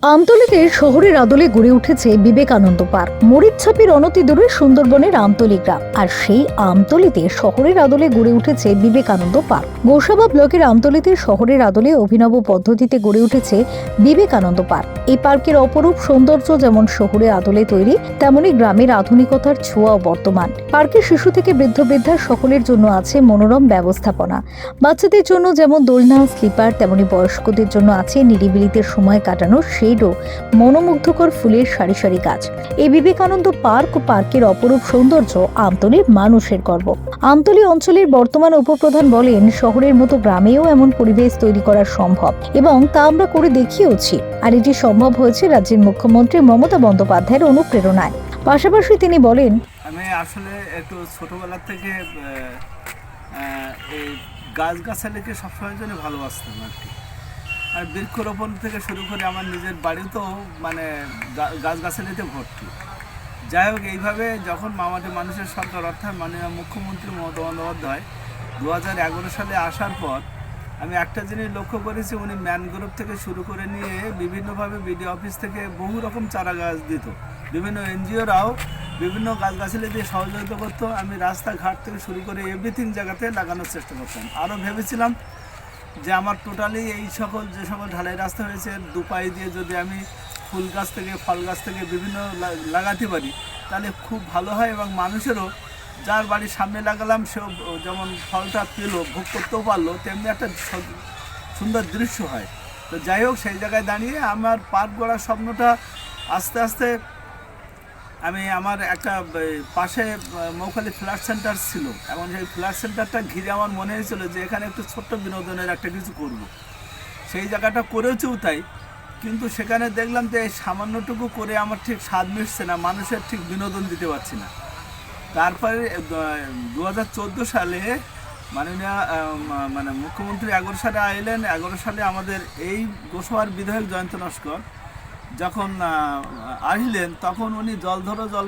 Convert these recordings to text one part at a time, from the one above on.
আমতলীতে শহরের আদলে গড়ে উঠেছে বিবেকানন্দ পার্ক। মরিচছাপির অনতি দূরে সুন্দরবনের আমতলী গ্রাম, আর সেই আমতলীতে শহরের আদলে গড়ে উঠেছে বিবেকানন্দ পার্ক। গোসাবা ব্লকের আমতলীতে শহরের আদলে অভিনব পদ্ধতিতে গড়ে উঠেছে বিবেকানন্দ পার্ক। এই পার্কের অপরূপ সৌন্দর্য যেমন শহরের আদলে তৈরি, তেমনি গ্রামের আধুনিকতার ছোঁয়াও বর্তমান। পার্কে শিশু থেকে বৃদ্ধ বৃদ্ধা সকলের জন্য আছে মনোরম ব্যবস্থাপনা। বাচ্চাদের জন্য যেমন দোলনা, স্লিপার, তেমনি বয়স্কদের জন্য আছে নিরিবিলিতে সময় কাটানোর শেড ও মনোমুগ্ধকর ফুলের সারি সারি গাছ। এই বিবেকানন্দ পার্ক ও পার্কের অপরূপ সৌন্দর্য আমতলীর মানুষের গর্ব। আমতলী অঞ্চলের বর্তমান উপপ্রধান বলেন, শহরের মতো গ্রামেও এমন পরিবেশ তৈরি করা সম্ভব এবং তা আমরা করে দেখিয়েওছি। আর এটি সম্ভব হয়েছে রাজ্যের মুখ্যমন্ত্রী মমতা বন্দ্যোপাধ্যায়ের অনুপ্রেরণায়। পাশাপাশি তিনি বলেন, আমি আসলে একটু ছোটবেলা থেকে এই গাছগাছালিকে সবসময় জন্য ভালোবাসতাম আর কি। আর বৃক্ষরোপণ থেকে শুরু করে আমার নিজের বাড়িতেও মানে গাছগাছালিতে ভর্তি। যাই হোক, এইভাবে যখন মামাটি মানুষের সরকার অর্থাৎ মাননীয় মুখ্যমন্ত্রী মমতা বন্দ্যোপাধ্যায় 2011 সালে আসার পর আমি একটা জিনিস লক্ষ্য করেছি, উনি ম্যানগ্রোভ থেকে শুরু করে নিয়ে বিভিন্নভাবে বিডিও অফিস থেকে বহু রকম চারা গাছ দিত। বিভিন্ন এনজিওরাও বিভিন্ন গাছগাছালি দিয়ে সহযোগিতা করতো। আমি রাস্তাঘাট থেকে শুরু করে এভরিথিং জায়গাতে লাগানোর চেষ্টা করতাম। আরও ভেবেছিলাম যে আমার টোটালি এই সকল যে সকল ঢালাই রাস্তা হয়েছে দুপাই দিয়ে যদি আমি ফুল গাছ থেকে ফল গাছ থেকে বিভিন্ন লাগাতে পারি তাহলে খুব ভালো হয়, এবং মানুষেরও যার বাড়ির সামনে লাগালাম সেও যেমন ফলটা পেলো, ভোগ করতেও পারলো, তেমনি একটা সুন্দর দৃশ্য হয়। তো যাই হোক, সেই জায়গায় দাঁড়িয়ে আমার পার্ক গড়ার স্বপ্নটা আস্তে আস্তে আমি আমার একটা পাশে মৌখালি ফ্ল্যাট সেন্টার ছিল, এবং সেই ফ্ল্যাট সেন্টারটা ঘিরে আমার মনে হয়েছিল যে এখানে একটু ছোট্ট বিনোদনের একটা কিছু করব। সেই জায়গাটা করেছেও তাই, কিন্তু সেখানে দেখলাম যে এই সামান্যটুকু করে আমার ঠিক স্বাদ মিটছে না, মানুষের ঠিক বিনোদন দিতে পারছি না। তারপরে 2014 সালে মাননীয় মুখ্যমন্ত্রী 11 সালে আইলেন। 11 সালে আমাদের এই গোসাবার বিধায়ক জয়ন্ত নস্কর যখন আসলেন, তখন উনি জল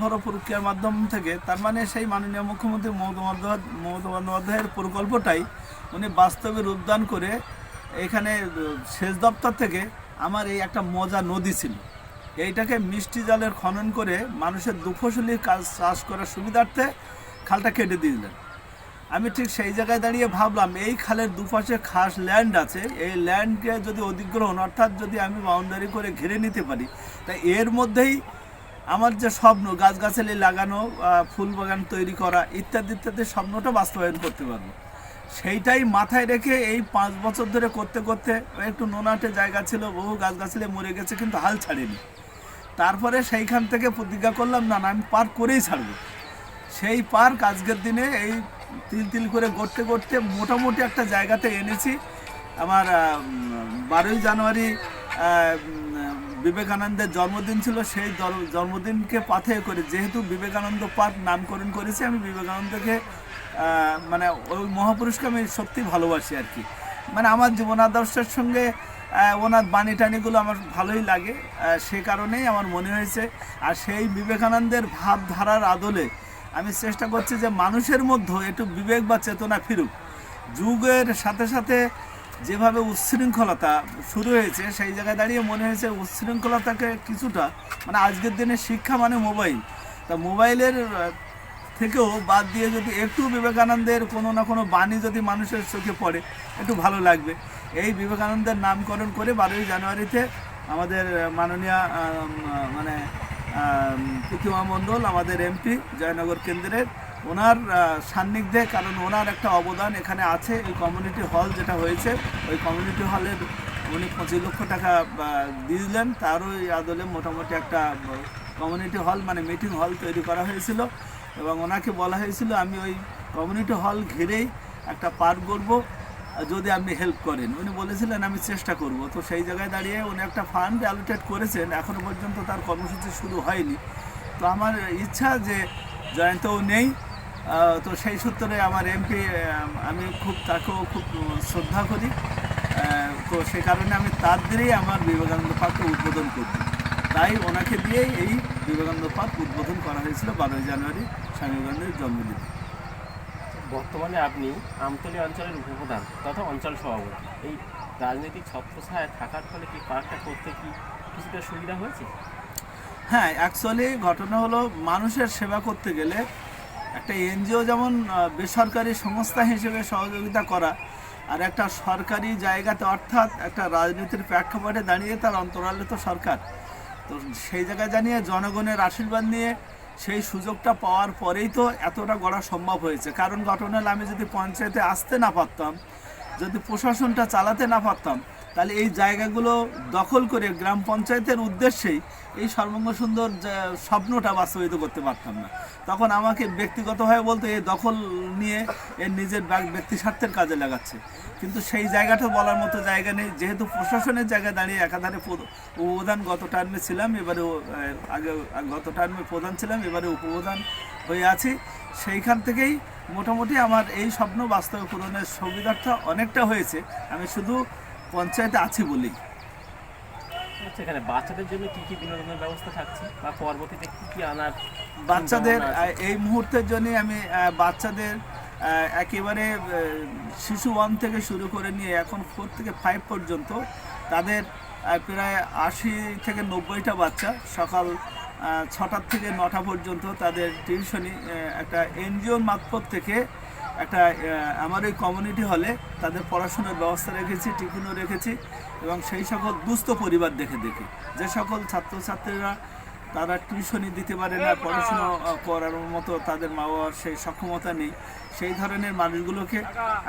ভরো প্রক্রিয়ার মাধ্যম থেকে, তার মানে সেই মাননীয় মুখ্যমন্ত্রী মমতা বন্দ্যোপাধ্যায়ের প্রকল্পটাই উনি বাস্তবে রূপদান করে এখানে সেচ দপ্তর থেকে আমার এই একটা মজা নদী ছিল, এইটাকে মিষ্টি জলের খনন করে মানুষের দুফসলি কাজ চাষ করার সুবিধার্থে খালটা কেটে দিলেন। আমি ঠিক সেই জায়গায় দাঁড়িয়ে ভাবলাম, এই খালের দুপাশে খাস ল্যান্ড আছে, এই ল্যান্ডকে যদি অধিগ্রহণ অর্থাৎ যদি আমি বাউন্ডারি করে ঘিরে নিতে পারি, তাই এর মধ্যেই আমার যে স্বপ্ন গাছগাছালি লাগানো, ফুল বাগান তৈরি করা ইত্যাদি ইত্যাদি স্বপ্নটা বাস্তবায়ন করতে পারবো। সেইটাই মাথায় রেখে এই 5 বছর ধরে করতে করতে, একটু নোনাটে জায়গা ছিল, বহু গাছগাছালি মরে গেছে, কিন্তু হাল ছাড়িনি। তারপরে সেইখান থেকে প্রতিজ্ঞা করলাম, না আমি পার্ক করেই ছাড়বো। সেই পার্ক আজকের দিনে এই তিল তিল করে গড়তে গড়তে মোটামুটি একটা জায়গাতে এনেছি। আমার 12ই জানুয়ারি বিবেকানন্দের জন্মদিন ছিল, সেই জন্মদিনকে পাথেয় করে যেহেতু বিবেকানন্দ পার্ক নামকরণ করেছি, আমি বিবেকানন্দকে মানে ওই মহাপুরুষকে আমি সত্যি ভালোবাসি আর কি। মানে আমার জীবন আদর্শের সঙ্গে ওনার বাণী টানিগুলো আমার ভালোই লাগে, সে কারণেই আমার মনে হয়েছে। আর সেই বিবেকানন্দের ভাবধারার আদলে আমি চেষ্টা করছি যে মানুষের মধ্যে একটু বিবেক বা চেতনা ফিরুক। যুগের সাথে সাথে যেভাবে উচ্ছৃঙ্খলতা শুরু হয়েছে, সেই জায়গায় দাঁড়িয়ে মনে হয়েছে উচ্ছৃঙ্খলতাকে কিছুটা, মানে আজকের দিনে শিক্ষা মানে মোবাইল, তা মোবাইলের থেকেও বাদ দিয়ে যদি একটু বিবেকানন্দের কোনো না কোনো বাণী যদি মানুষের চোখে পড়ে একটু ভালো লাগবে। এই বিবেকানন্দের নামকরণ করে 12ই জানুয়ারিতে আমাদের মাননীয় প্রতিমা মণ্ডল, আমাদের এমপি জয়নগর কেন্দ্রের, ওনার সান্নিধ্যে, কারণ ওনার একটা অবদান এখানে আছে। এই কমিউনিটি হল যেটা হয়েছে, ওই কমিউনিটি হলের উনি 25 লক্ষ টাকা দিয়ে দিলেন, তারই আদলে মোটামুটি একটা কমিউনিটি হল মানে মিটিং হল তৈরি করা হয়েছিল, এবং ওনাকে বলা হয়েছিল আমি ওই কমিউনিটি হল ঘিরেই একটা পার্ক করবো, যদি আপনি হেল্প করেন। উনি বলেছিলেন আমি চেষ্টা করব। তো সেই জায়গায় দাঁড়িয়ে উনি একটা ফান্ড অ্যালোকেট করেছেন, এখনও পর্যন্ত তার কর্মসূচি শুরু হয়নি। তো আমার ইচ্ছা যে জয়ন্তও নেই, তো সেই সূত্রে আমার এমপি, আমি তাকেও খুব শ্রদ্ধা করি, তো সে কারণে আমি তার দিয়েই আমার বিবেকানন্দ পার্ককে উদ্বোধন করব। তাই ওনাকে দিয়েই এই বিবেকানন্দ পার্ক উদ্বোধন করা হয়েছিল 12ই জানুয়ারি স্বামী বিবেকানন্দের জন্মদিন। বর্তমানে আপনি আমতলী অঞ্চলের উপপ্রধান তথা অঞ্চল সভাপতি। এই রাজনৈতিক ছত্রছায়ায় থাকার ফলে কি পার্কটা করতে কি কিছুটা সুবিধা হয়েছে? হ্যাঁ, অ্যাকচুয়ালি ঘটনা হলো মানুষের সেবা করতে গেলে একটা এনজিও যেমন বেসরকারি সংস্থা হিসেবে সহযোগিতা করা, আর একটা সরকারি জায়গাতে অর্থাৎ একটা রাজনীতির প্রেক্ষাপটে দাঁড়িয়ে তার অন্তরালে তো সরকার। তো সেই জায়গায় জানিয়ে জনগণের আশীর্বাদ নিয়ে সেই সুযোগটা পাওয়ার পরেই তো এতটা গড়া সম্ভব হয়েছে। কারণ ঘটনা হলো আমি যদি পঞ্চায়েতে আসতে না পারতাম, যদি প্রশাসনটা চালাতে না পারতাম, তাহলে এই জায়গাগুলো দখল করে গ্রাম পঞ্চায়েতের উদ্দেশ্যেই এই সর্বঙ্গ সুন্দর স্বপ্নটা বাস্তবায়িত করতে পারতাম না। তখন আমাকে ব্যক্তিগতভাবে বলতো এই দখল নিয়ে এর নিজের ব্যক্তি স্বার্থের কাজে লাগাচ্ছে। কিন্তু সেই জায়গাটা বলার মতো জায়গা নেই, যেহেতু প্রশাসনের জায়গায় দাঁড়িয়ে একাধারে উপপ্রধান গত টার্মে ছিলাম, এবারে আগে গত টার্মে প্রধান ছিলাম, এবারে উপপ্রধান হয়ে আছি। সেইখান থেকেই মোটামুটি আমার এই স্বপ্ন বাস্তবে পূরণের সুবিধাটা অনেকটা হয়েছে, আমি শুধু পঞ্চায়েতে আছি বলেই। আচ্ছা, এখানে বাচ্চাদের জন্য কি কি বিনোদনের ব্যবস্থা থাকছে বা পরবর্তীতে কি কি আনার বাচ্চাদের চিন্তাভাবনা আছে? এই মুহূর্তের জন্য আমি বাচ্চাদের একেবারে শিশু 1 থেকে শুরু করে নিয়ে এখন 4 থেকে 5 পর্যন্ত তাদের প্রায় 80 থেকে 90টা বাচ্চা সকাল 6টা থেকে 9টা পর্যন্ত তাদের টিউশনি একটা এনজিওর মারফত থেকে একটা আমার এই কমিউনিটি হলে তাদের পড়াশোনার ব্যবস্থা রেখেছি, টিফিনও রেখেছি। এবং সেই সকল দুস্থ পরিবার দেখে যে সকল ছাত্রছাত্রীরা তারা টিউশনি দিতে পারে না, পড়াশুনো করার মতো তাদের মা বাবার সেই সক্ষমতা নেই, সেই ধরনের মানুষগুলোকে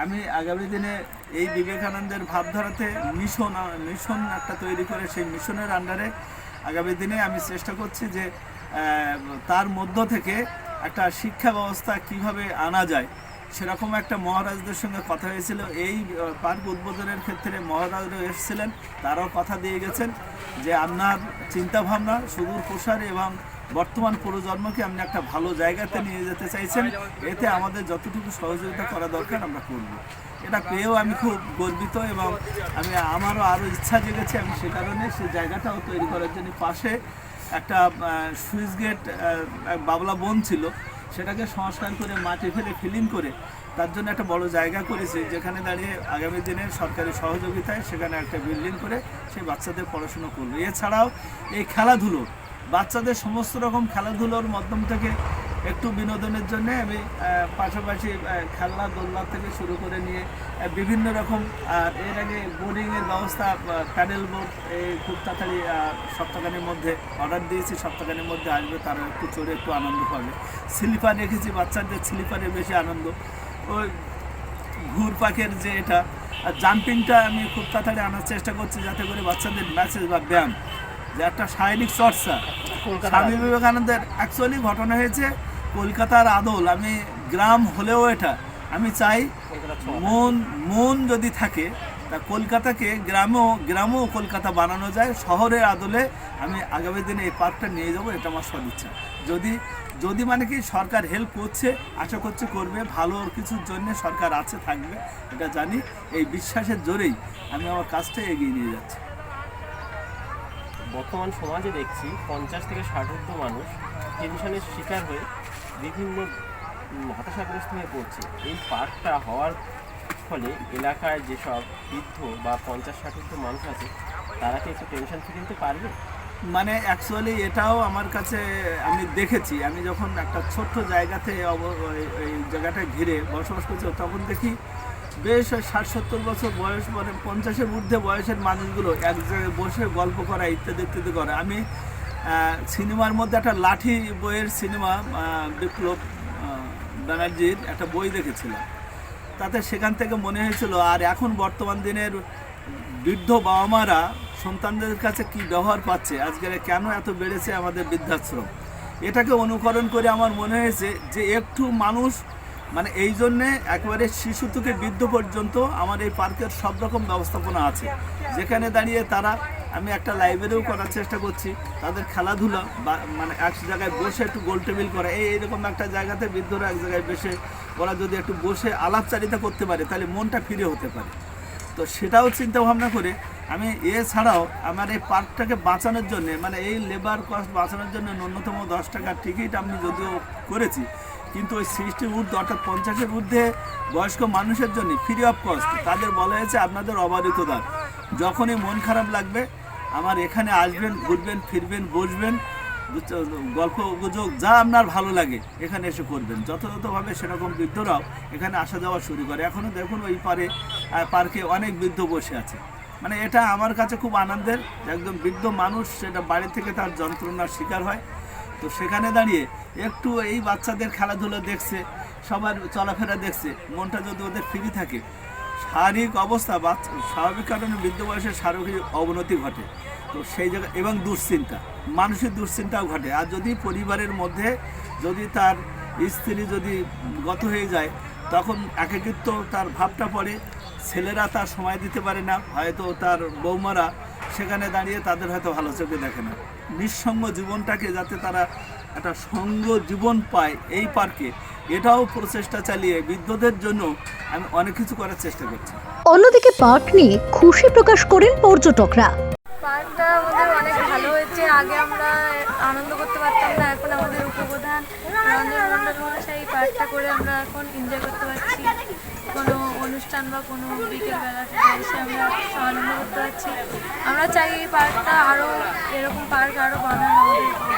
আমি আগামী দিনে এই বিবেকানন্দের ভাবধারাতে মিশন একটা তৈরি করে সেই মিশনের আন্ডারে আগামী দিনে আমি চেষ্টা করছি যে তার মধ্য থেকে একটা শিক্ষা ব্যবস্থা কিভাবে আনা যায়। সেরকম একটা মহারাজদের সঙ্গে কথা হয়েছিল, এই পার্ক উদ্বোধনের ক্ষেত্রে মহারাজরাও এসেছিলেন, তারাও কথা দিয়ে গেছেন যে আপনার চিন্তাভাবনা সুদূর প্রসারী এবং বর্তমান প্রজন্মকে আপনি একটা ভালো জায়গাতে নিয়ে যেতে চাইছেন, এতে আমাদের যতটুকু সহযোগিতা করা দরকার আমরা করব। এটা পেয়েও আমি খুব গর্বিত এবং আমারও আরও ইচ্ছা জেগেছে। আমি সে কারণে সেই জায়গাটাও তৈরি করার জন্য পাশে একটা সুইচ গেট বাবলা বন ছিল, সেটাকে সংস্কার করে মাটি ফেলে ফিলিং করে তার জন্য একটা বড় জায়গা করেছে, যেখানে দাঁড়িয়ে আগামী দিনে সরকারি সহযোগিতায় সেখানে একটা বিল্ডিং করে সেই বাচ্চাদের পড়াশুনো করবে। এছাড়াও এই খেলাধুলো, বাচ্চাদের সমস্ত রকম খেলাধুলোর মাধ্যম থেকে একটু বিনোদনের জন্য আমি পাশাপাশি খেলনা দোলনা থেকে শুরু করে নিয়ে বিভিন্ন রকম, আর এর আগে বোর্ডিংয়ের ব্যবস্থা, প্যাডেল বোর্ড এই খুব তাড়াতাড়ি সপ্তাহখানের মধ্যে অর্ডার দিয়েছি, সপ্তাহখানের মধ্যে আসবে, তারা একটু চড়ে একটু আনন্দ পাবে। স্লিপার রেখেছি, বাচ্চাদের স্লিপারে বেশি আনন্দ। ওই ঘুর পাখের যে এটা জাম্পিংটা আমি খুব তাড়াতাড়ি আনার চেষ্টা করছি, যাতে করে বাচ্চাদের ম্যাসেজ বা ব্যায়াম যে একটা শারীরিক চর্চা। স্বামী বিবেকানন্দের অ্যাকচুয়ালি ঘটনা হয়েছে কলকাতার আদল, আমি গ্রাম হলেও এটা আমি চাই মন যদি থাকে তা কলকাতাকে গ্রামও কলকাতা বানানো যায়। শহরের আদলে আমি আগামী দিনে এই পার্কটা নিয়ে যাবো, এটা আমার সদিচ্ছা। যদি মানে কি সরকার হেল্প করছে, আশা করছে করবে, ভালো কিছুর জন্য সরকার আছে, থাকবে, এটা জানি। এই বিশ্বাসের জোরেই আমি আমার কাজটা এগিয়ে নিয়ে যাচ্ছি। বর্তমান সমাজে দেখছি 50 থেকে 60 মানুষ টেনশনের শিকার হয়ে বিভিন্ন হতাশাগ্রস্ত হয়ে পড়ছে। এই পার্কটা হওয়ার ফলে এলাকায় যেসব বৃদ্ধ বা 50-60 মানুষ আছে তারা কি একটু টেনশন ফ্রি হতে পারবে? মানে অ্যাকচুয়ালি এটাও আমার কাছে আমি দেখেছি, আমি যখন একটা ছোট্ট জায়গাতে এই জায়গাটা ঘিরে বসবাস করছি, তখন দেখি বেশ 60-70 বছর বয়স, মানে 50-এর ঊর্ধ্বে বয়সের মানুষগুলো এক জায়গায় বসে গল্প করা ইত্যাদি ইত্যাদি করে। আমি সিনেমার মধ্যে একটা লাঠি বইয়ের সিনেমা, বিপ্লব ব্যানার্জির একটা বই দেখেছিলাম, তাতে সেখান থেকে মনে হয়েছিল আর এখন বর্তমান দিনের বৃদ্ধ বাবা মারা সন্তানদের কাছে কি ব্যবহার পাচ্ছে, আজকের কেন এত বেড়েছে আমাদের বৃদ্ধাশ্রম। এটাকে অনুকরণ করে আমার মনে হয়েছে যে একটু মানুষ, মানে এই জন্যে একেবারে শিশু থেকে বৃদ্ধ পর্যন্ত আমার এই পার্কের সব রকম ব্যবস্থাপনা আছে, যেখানে দাঁড়িয়ে তারা, আমি একটা লাইব্রেরিও করার চেষ্টা করছি, তাদের খেলাধুলা বা মানে এক জায়গায় বসে একটু গোল টেবিল করা, এইরকম একটা জায়গাতে বৃদ্ধরা এক জায়গায় বসে ওরা যদি একটু বসে আলাপচারিতা করতে পারে তাহলে মনটা ফিরে হতে পারে। তো সেটাও চিন্তা ভাবনা করে আমি এছাড়াও আমার এই পার্কটাকে বাঁচানোর জন্যে, মানে এই লেবার কস্ট বাঁচানোর জন্য ন্যূনতম 10 টাকার টিকিট আমি যদিও করেছি, কিন্তু ওই 60 ঊর্ধ্বে অর্থাৎ 50-এর ঊর্ধ্বে বয়স্ক মানুষের জন্য ফ্রি অফ কস্ট তাদের বলা হয়েছে আপনাদের অবারিত দ্বার, যখনই মন খারাপ লাগবে আমার এখানে আসবেন, ঘুরবেন, ফিরবেন, বসবেন, গল্প গুজব যা আপনার ভালো লাগে এখানে এসে করবেন। যথাযথভাবে সেরকম বৃদ্ধরাও এখানে আসা যাওয়া শুরু করে। এখনও দেখুন ওই পার্কে অনেক বৃদ্ধ বসে আছে। মানে এটা আমার কাছে খুব আনন্দের। একদম বৃদ্ধ মানুষ সেটা বাড়ি থেকে তার যন্ত্রণার শিকার হয়, তো সেখানে দাঁড়িয়ে একটু এই বাচ্চাদের খেলাধুলো দেখছে, সবার চলাফেরা দেখছে, মনটা যদি ওদের ফ্রি থাকে, শারীরিক অবস্থা বা স্বাভাবিক কারণে বৃদ্ধ বয়সে শারীরিক অবনতি ঘটে, তো সেই জায়গায় এবং দুশ্চিন্তা, মানসিক দুশ্চিন্তাও ঘটে। আর যদি পরিবারের মধ্যে যদি তার স্ত্রী যদি গত হয়ে যায়, তখন একাকিত্ব তার ভাবটা পড়ে, ছেলেরা তার সময় দিতে পারে না, হয়তো তার বৌমারা সেখানে দাঁড়িয়ে তাদের হয়তো ভালো চোখে দেখে না। নিঃসঙ্গ জীবনটাকে যাতে তারা একটা সঙ্গ জীবন পায় এই পার্কে, এটাও প্রচেষ্টা চালিয়ে বৃদ্ধদের জন্য আমি অনেক কিছু করার চেষ্টা করছি। অন্যদিকে পার্ক নিয়ে খুশি প্রকাশ করেন পর্যটকরা। পার্কটা আমাদের অনেক ভালো হয়েছে। আগে আমরা আনন্দ করতে পারতাম না, এখন আমাদের উপপ্রধান রঞ্জন মণ্ডল মহাশয় এই পার্কটা করে আমরা এখন এনজয় করতে পারছি। কোনো অনুষ্ঠান বা কোনো বিকেলবেলা এসে আমরা আনন্দ করতে পারছি। আমরা চাই এই পার্কটা আরও এরকম পার্ক আরও বানানো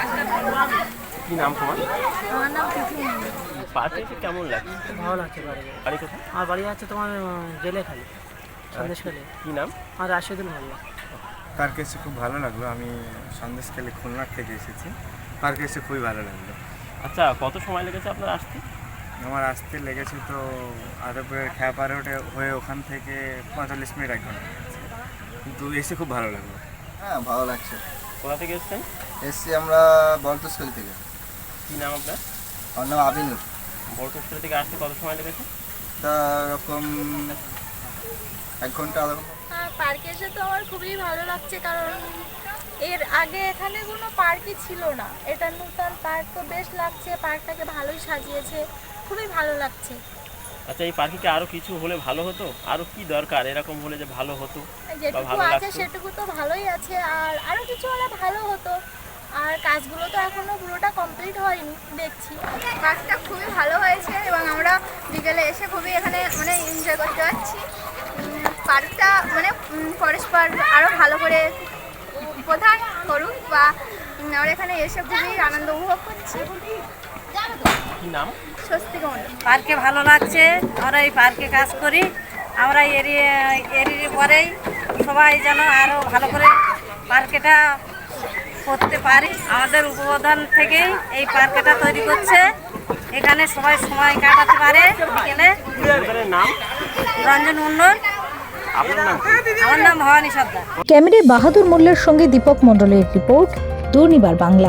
আমাদের উপপ্রধান। কি নাম তোমার? আমার নাম তিথি মণ্ডল। পার্কে এসে কেমন লাগছে? ভালো লাগছে বাড়ি। বাড়ি কোথায়? আমার বাড়ি আছে তোমার জেলে খালি, সন্দেশখালি। কি নাম? আর রাশেদুল মোল্লা। পার্কে এসে খুব ভালো লাগলো। আমি সন্দেশখালী খুলনার থেকে এসেছি। পার্কে এসে খুবই ভালো লাগলো। আচ্ছা, কত সময় লেগেছে আপনার আসতে? আমার আসতে লেগেছে তো আদবপুরের খেয়াপাড়ে হয়ে ওখান থেকে 45 মিনিট 1 ঘন্টা লেগেছে, কিন্তু এসে খুব ভালো লাগলো। হ্যাঁ, ভালো লাগছে। কোথা থেকে এসছেন? এসছি আমরা বলতোষখালী থেকে। কি নাম আপনার? আমার নাম আবিনুর। বরকতপুর থেকে আসতে কত সময় লেগেছে? তা এরকম 1 ঘন্টা আধা ঘন্টা। পার্কে এসে তো আমার খুবই ভালো লাগছে, কারণ এর আগে এখানে কোনো পার্কই ছিল না। এটা নতুন পার্ক, তো বেশ লাগছে। পার্কটাকে ভালোই সাজিয়েছে, খুবই ভালো লাগছে। আচ্ছা, এই পার্কে কি আরো কিছু হলে ভালো হতো? আরো কি দরকার এরকম হলে যে ভালো হতো বা যেটুকু ভালো আছে লাগতো? সেটুকু তো ভালোই আছে, আর আরও কিছু হলে ভালো হতো। আর কাজগুলো তো এখনো পুরোটা কমপ্লিট হয়নি, দেখছি। পার্কটা খুবই ভালো হয়েছে এবং আমরা বিকেলে এসে খুবই এখানে মানে এনজয় করতে পারছি। পার্কটা মানে ফরেস্ট পার্ক আরও ভালো করে প্রধান করুক, বা আমরা এখানে এসে খুবই আনন্দ উপভোগ করছি। কি নাম? স্বস্তিকা মণ্ডল। পার্কে ভালো লাগছে। আমরা এই পার্কে কাজ করি। আমরা এরিয়ে পরেই সবাই যেন আরও ভালো করে পার্কেটা করতে পারি। আমাদের উপপ্রধান থেকেই এই পার্কটা তৈরি করছে, এখানে সবাই সময় কাটাতে পারে। বিকেলে দোকানের নাম? রঞ্জন মণ্ডল। আপনার নাম কি? আমার নাম ভবানী সর্দার। ক্যামেরায় বাহাদুর মোল্লার সঙ্গে দীপক মণ্ডলের রিপোর্ট, দুর্নিবার বাংলা।